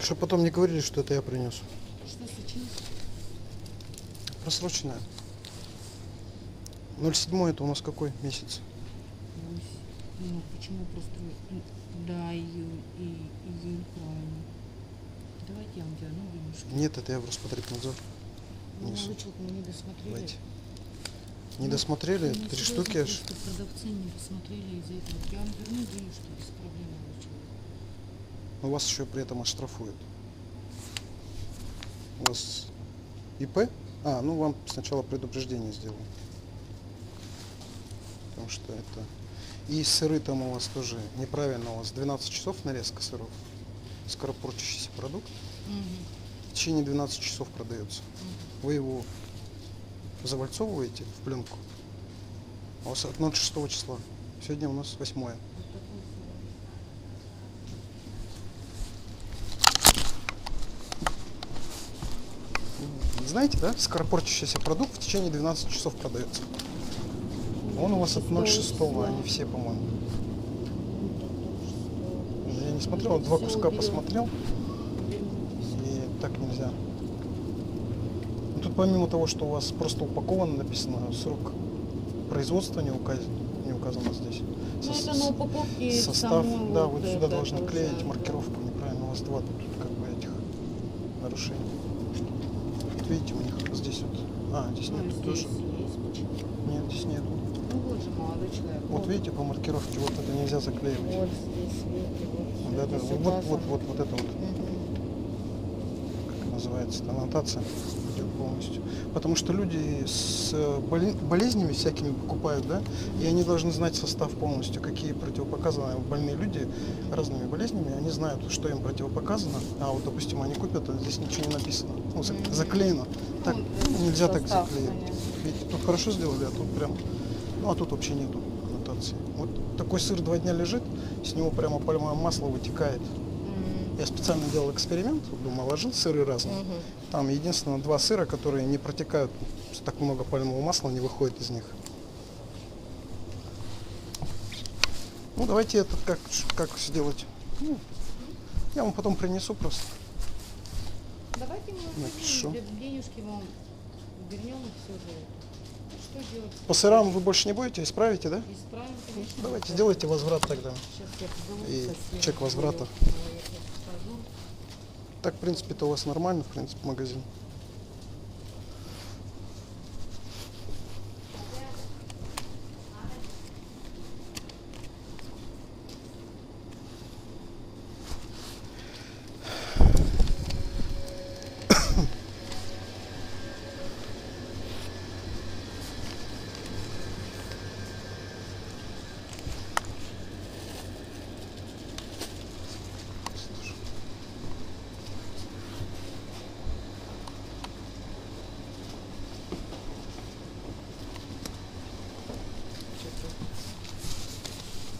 Чтобы потом не говорили, что это я принес. Что случилось? Просроченная. 07 это у нас какой месяц? Ну, почему просто... Да, июнь, правильно. Давайте я вам делаю денежки. Нет, это я в Роспотребнадзор. Ну, Несу. вы что-то не досмотрели. Давайте. Не досмотрели? Ну, 3 серьезно, штуки аж. просто продавцы не досмотрели из-за этого. Я вам верну денежки без проблем. У вас еще при этом оштрафуют. У вас ИП? А, ну вам сначала предупреждение сделаю. Потому что это... И сыры там у вас тоже неправильно. У вас 12 часов нарезка сыров. Скоропортящийся продукт. В течение 12 часов продается. Вы его завальцовываете в пленку. А у вас от 06 числа. Сегодня у нас 8. Знаете, да? Скоропортящийся продукт в течение 12 часов продается. Он у вас от 06, они все, по-моему. Я не смотрел, 2 куска посмотрел. И так нельзя. Тут помимо того, что у вас просто упаковано, написано срок производства не указано здесь. Ну, это на упаковке Состав, самой, да, вот вот сюда это должны уже. клеить маркировку неправильно. У вас 2 тут как бы этих нарушений. Вот видите, у них здесь вот. А, здесь Ну, нет здесь тоже. есть почему. Нет, здесь нет. Ну вот же молодой человек. Вот видите, по маркировке вот это нельзя заклеивать. Вот здесь, видите, вот. Да, да, здесь вот это вот. Как называется, аннотация идет полностью. Потому что люди с болезнями всякими покупают, да, и они должны знать состав полностью, какие противопоказаны. Больные люди разными болезнями, они знают, что им противопоказано, а вот, допустим, они купят, а здесь ничего не написано, ну, заклеено. Так нельзя так заклеить. Видите, тут хорошо сделали, а тут прям, ну, а тут вообще нету аннотации. Вот такой сыр 2 дня лежит, с него прямо пальмовое масло вытекает. Я специально делал эксперимент, дома ложил сыры разные. Там единственное 2 сыра, которые не протекают, так много пальмового масла не выходит из них. Ну давайте это как сделать. Ну, я вам потом принесу просто. Давайте мы Напишу. денежки вам вернем и все же. Что делать? По сырам вы больше не будете, исправите, да? Исправим, конечно. Давайте сделайте возврат тогда. Сейчас я позову И соседа, чек возврата. я скажу. Так, в принципе-то у вас нормально, в принципе, магазин.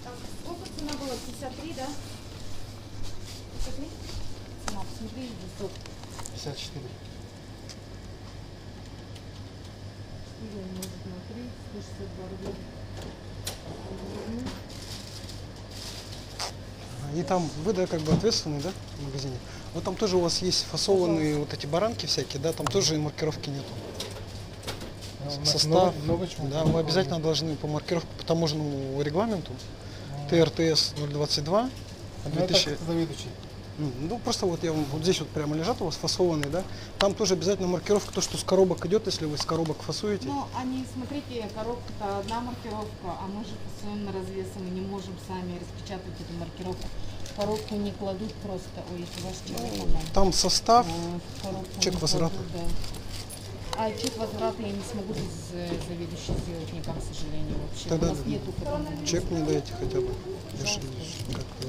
Так, сколько цена была? 53, да? 53? Цена, посмотри, высок. 54. Или может на 3, 162 рубля. И там вы, да, как бы ответственный, да, в магазине. Вот там тоже у вас есть фасованные вот эти баранки всякие, да, там тоже маркировки нету. Состав, да, вы обязательно должны по маркировке, по таможенному регламенту, ТРТС 022, 2000... заведующий. Ну, просто вот я вам, вот здесь вот прямо лежат у вас фасованные, да, там тоже обязательно маркировка, то, что с коробок идет, если вы с коробок фасуете. Ну, они, смотрите, коробка-то одна маркировка, а мы же фасуем на развесы, мы не можем сами распечатать эту маркировку. В коробку не кладут просто, ой, если ваш человек Там состав, в коробку чек не возврата. кладут, да. А чек возврата я не смогу без заведующей сделать никак, к сожалению, вообще. Тогда У нас нету кодового. чек мне дайте хотя бы. Пожалуйста. Как-то.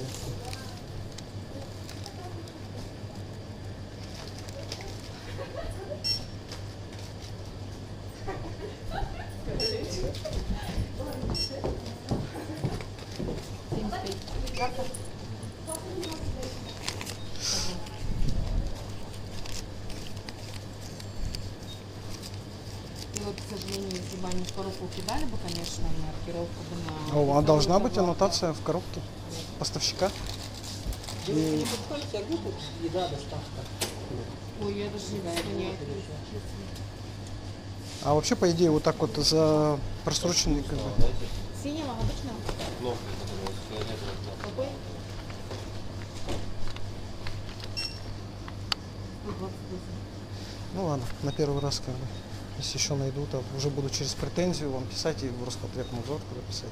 И вот, к сожалению, если бы они в коробку кидали бы, конечно, маркировка бы на... А должна быть аннотация в коробке поставщика. Девушка, не подскажете, а где тут еда, доставка? Ой, я даже не знаю. А вообще, по идее, вот так вот за просроченный, как бы, Синего обычного? Ну, фиолетовый. Какой? 128. ну ладно, на первый раз, как бы, если еще найду, то уже буду через претензию вам писать и в Роспотребнадзор туда писать.